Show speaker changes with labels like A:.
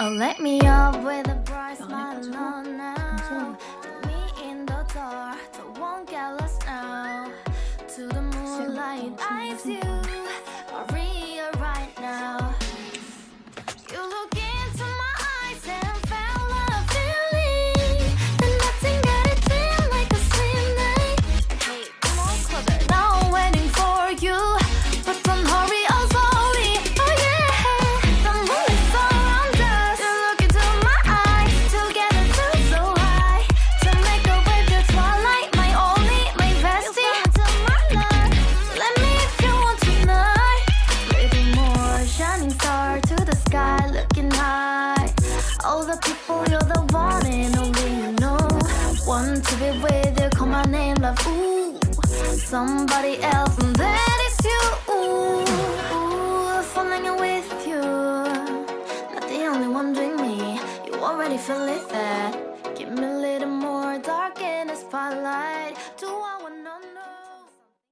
A: Oh, let me up with a bright smile on now. Meet me in the dark, so won't get lost now. To the moonlight, eyes you, Maria right now. You look into my eyes and felt a feeling that nothing got it feel like a slim night. Hey, come on closer, now I'm waiting for you. But don't hurry, oh slowly, oh yeah. The moon is around us. You look into my eyes, together feel so high. To make a way through twilight, my only, my bestie. You come into my life, let me if you want tonight. Little more shining star to the sky, looking high. All the people, you're the one and only you know. Want to be with you, call my name, love, ooh. Somebody else, and that is you, ooh. Falling in with you, not the only one doing me. You already feel it there. Give me a little more dark in the spotlight. Do I